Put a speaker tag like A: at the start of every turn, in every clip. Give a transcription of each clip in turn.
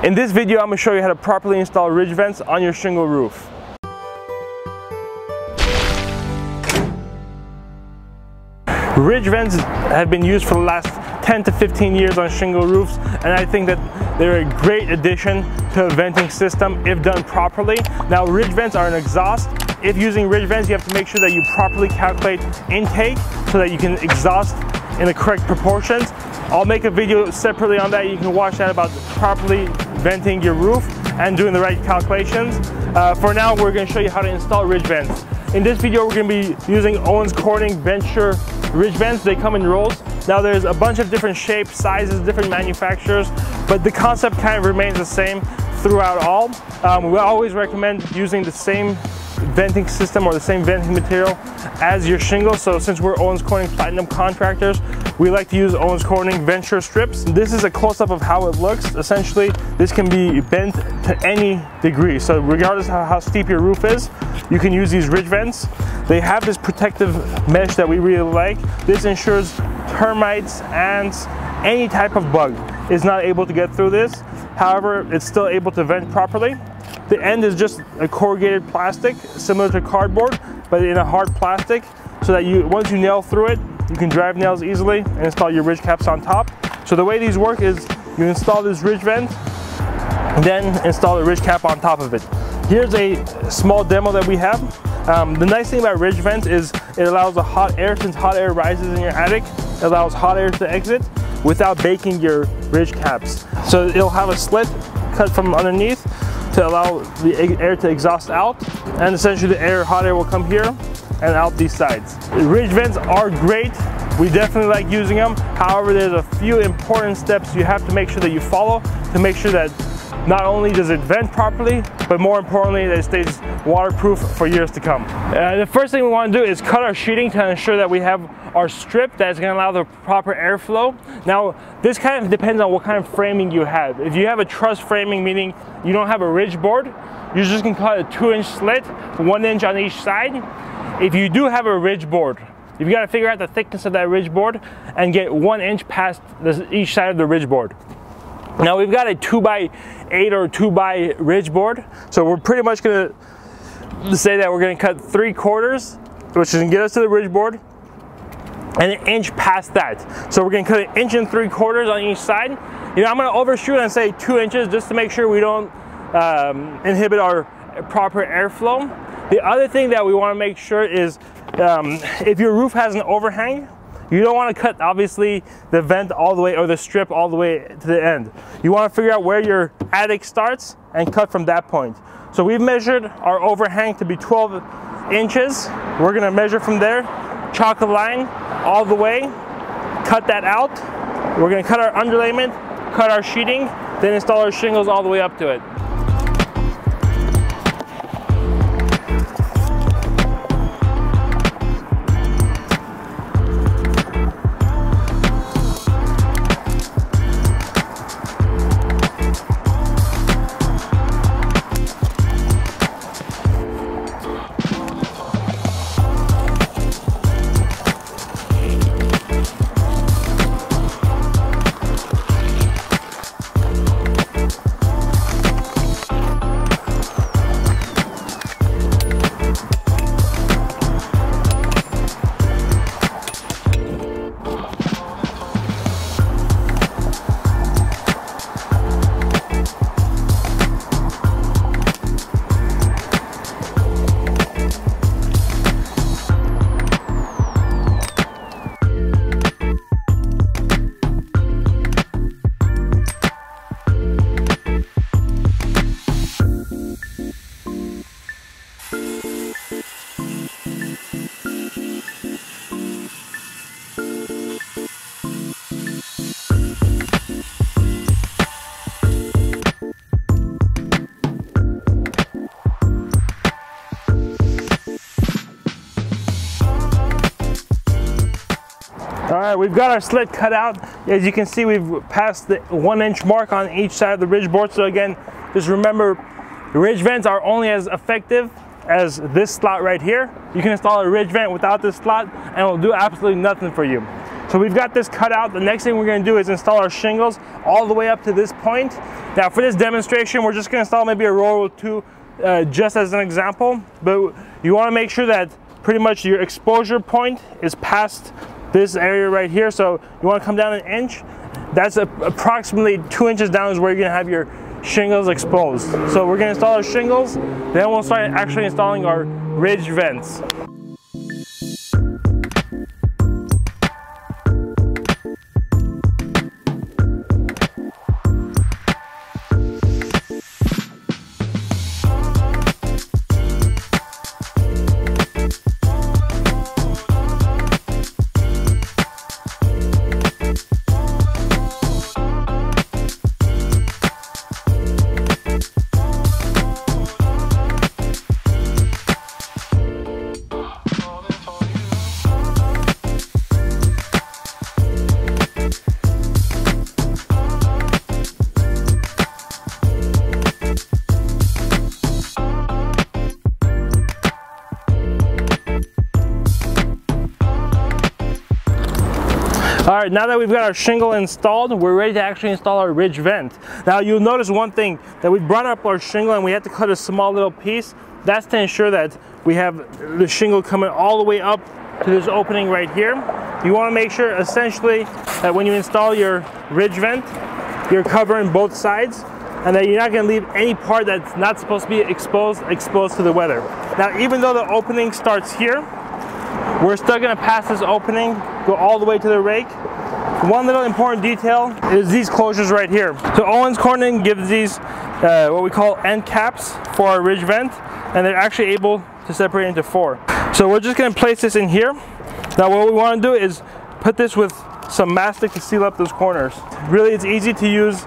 A: In this video, I'm going to show you how to properly install ridge vents on your shingle roof. Ridge vents have been used for the last 10 to 15 years on shingle roofs, and I think that they're a great addition to a venting system if done properly. Now, ridge vents are an exhaust. If using ridge vents, you have to make sure that you properly calculate intake so that you can exhaust in the correct proportions. I'll make a video separately on that. You can watch that about properly venting your roof and doing the right calculations. For now, we're going to show you how to install ridge vents. In this video, we're going to be using Owens Corning Venture ridge vents. They come in rolls. Now there's a bunch of different shapes, sizes, different manufacturers, but the concept kind of remains the same throughout all. We always recommend using the same venting system or the same venting material as your shingles. So since we're Owens Corning Platinum contractors, we like to use Owens Corning Venture strips. This is a close-up of how it looks. Essentially, this can be bent to any degree. So regardless of how steep your roof is, you can use these ridge vents. They have this protective mesh that we really like. This ensures termites, ants, any type of bug is not able to get through this. However, it's still able to vent properly. The end is just a corrugated plastic, similar to cardboard, but in a hard plastic, so that once you nail through it, you can drive nails easily and install your ridge caps on top. So the way these work is you install this ridge vent, then install the ridge cap on top of it. Here's a small demo that we have. The nice thing about ridge vents is it allows the hot air, since hot air rises in your attic, it allows hot air to exit without baking your ridge caps. So it'll have a slit cut from underneath to allow the air to exhaust out, and essentially the hot air will come here and out these sides. The ridge vents are great. We definitely like using them. However, there's a few important steps you have to make sure that you follow to make sure that not only does it vent properly, but more importantly, that it stays waterproof for years to come. The first thing we want to do is cut our sheeting to ensure that we have our strip that's going to allow the proper airflow. Now, this kind of depends on what kind of framing you have. If you have a truss framing, meaning you don't have a ridge board, you're just going to cut a 2-inch slit, 1 inch on each side. If you do have a ridge board, you've got to figure out the thickness of that ridge board and get 1 inch past each side of the ridge board. Now we've got a 2x8 or 2x ridge board, so we're pretty much going to say that we're going to cut 3/4, which is going to get us to the ridge board, and 1 inch past that. So we're going to cut 1 3/4 on each side. You know, I'm going to overshoot and say 2 inches just to make sure we don't inhibit our proper airflow. The other thing that we want to make sure is if your roof has an overhang, you don't want to cut, obviously, the vent all the way or the strip all the way to the end. You want to figure out where your attic starts and cut from that point. So we've measured our overhang to be 12 inches. We're going to measure from there, chalk a line all the way, cut that out. We're going to cut our underlayment, cut our sheeting, then install our shingles all the way up to it. Alright, we've got our slit cut out. As you can see, we've passed the 1 inch mark on each side of the ridge board. So again, just remember, ridge vents are only as effective as this slot right here. You can install a ridge vent without this slot and it will do absolutely nothing for you. So we've got this cut out. The next thing we're going to do is install our shingles all the way up to this point. Now for this demonstration, we're just going to install maybe a row or two just as an example, but you want to make sure that pretty much your exposure point is past this area right here. So you want to come down 1 inch. That's approximately 2 inches down is where you're going to have your shingles exposed. So we're going to install our shingles, then we'll start actually installing our ridge vents. All right, now that we've got our shingle installed, we're ready to actually install our ridge vent. Now you'll notice one thing, that we brought up our shingle and we had to cut a small little piece. That's to ensure that we have the shingle coming all the way up to this opening right here. You want to make sure essentially that when you install your ridge vent, you're covering both sides and that you're not going to leave any part that's not supposed to be exposed to the weather. Now even though the opening starts here, we're still going to pass this opening, go all the way to the rake. One little important detail is these closures right here. So Owens Corning gives these what we call end caps for our ridge vent, and they're actually able to separate into 4. So we're just going to place this in here. Now what we want to do is put this with some mastic to seal up those corners. Really, it's easy to use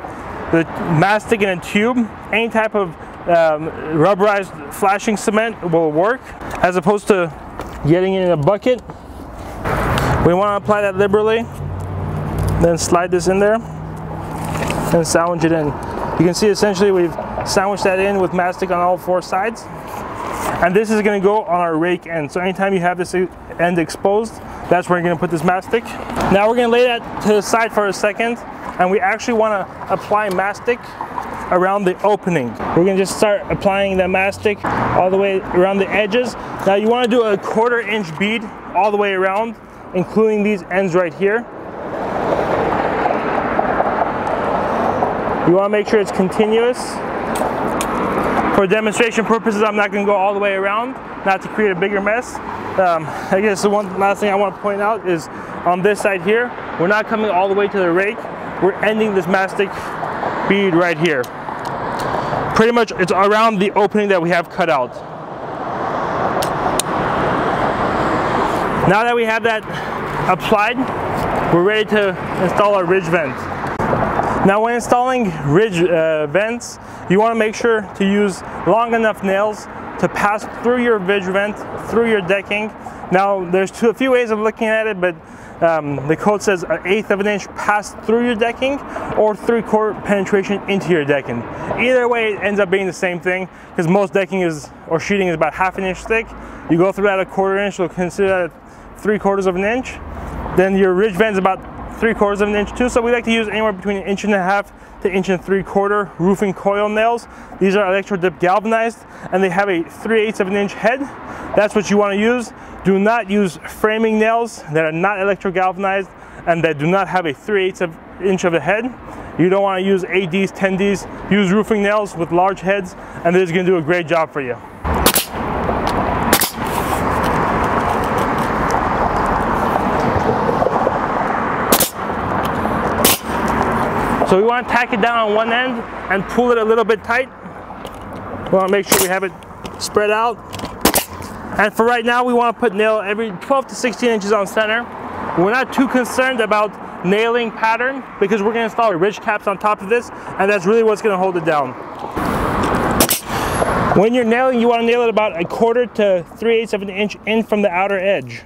A: the mastic in a tube. Any type of rubberized flashing cement will work, as opposed to getting it in a bucket. We want to apply that liberally, then slide this in there and sandwich it in. You can see essentially we've sandwiched that in with mastic on all 4 sides, and this is going to go on our rake end. So anytime you have this end exposed, that's where you're going to put this mastic. Now we're going to lay that to the side for a second, and we actually want to apply mastic around the opening. We're going to just start applying the mastic all the way around the edges. Now you want to do a 1/4 inch bead all the way around, including these ends right here. You want to make sure it's continuous. For demonstration purposes, I'm not going to go all the way around, not to create a bigger mess. I guess the one last thing I want to point out is on this side here, we're not coming all the way to the rake. We're ending this mastic bead right here. Pretty much it's around the opening that we have cut out. Now that we have that applied, we're ready to install our ridge vent. Now when installing ridge vents, you want to make sure to use long enough nails to pass through your ridge vent, through your decking. Now there's a few ways of looking at it, but the code says 1/8 of an inch pass through your decking or 3/4 penetration into your decking. Either way, it ends up being the same thing, because most decking or sheeting is about 1/2 inch thick. You go through that 1/4 inch, so consider that 3/4 of an inch. Then your ridge vent is about 3/4 of an inch too. So we like to use anywhere between 1.5 inches to 1.75 inch roofing coil nails. These are electro dip galvanized, and they have a 3/8 of an inch head. That's what you want to use. Do not use framing nails that are not electro galvanized and that do not have a 3/8 inch of a head. You don't want to use 8Ds, 10Ds. Use roofing nails with large heads, and this is going to do a great job for you. So we want to tack it down on one end and pull it a little bit tight. We want to make sure we have it spread out. And for right now, we want to put nail every 12 to 16 inches on center. We're not too concerned about nailing pattern, because we're going to install ridge caps on top of this, and that's really what's going to hold it down. When you're nailing, you want to nail it about 1/4 to 3/8 of an inch in from the outer edge.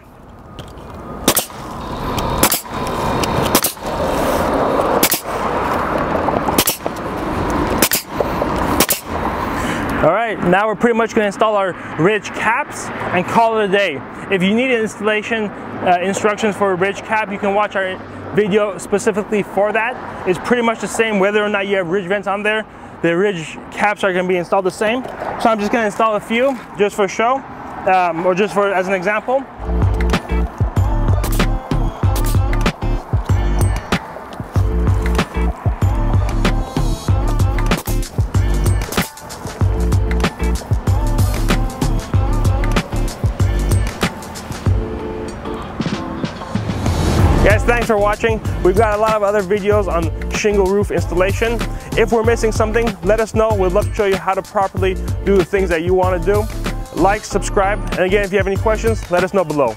A: All right, now we're pretty much going to install our ridge caps and call it a day. If you need installation instructions for a ridge cap, you can watch our video specifically for that. It's pretty much the same whether or not you have ridge vents on there. The ridge caps are going to be installed the same. So I'm just going to install a few just for show, or just for as an example. Guys, thanks for watching. We've got a lot of other videos on shingle roof installation. If we're missing something, let us know. We'd love to show you how to properly do the things that you want to do. Like, subscribe, and again, if you have any questions, let us know below.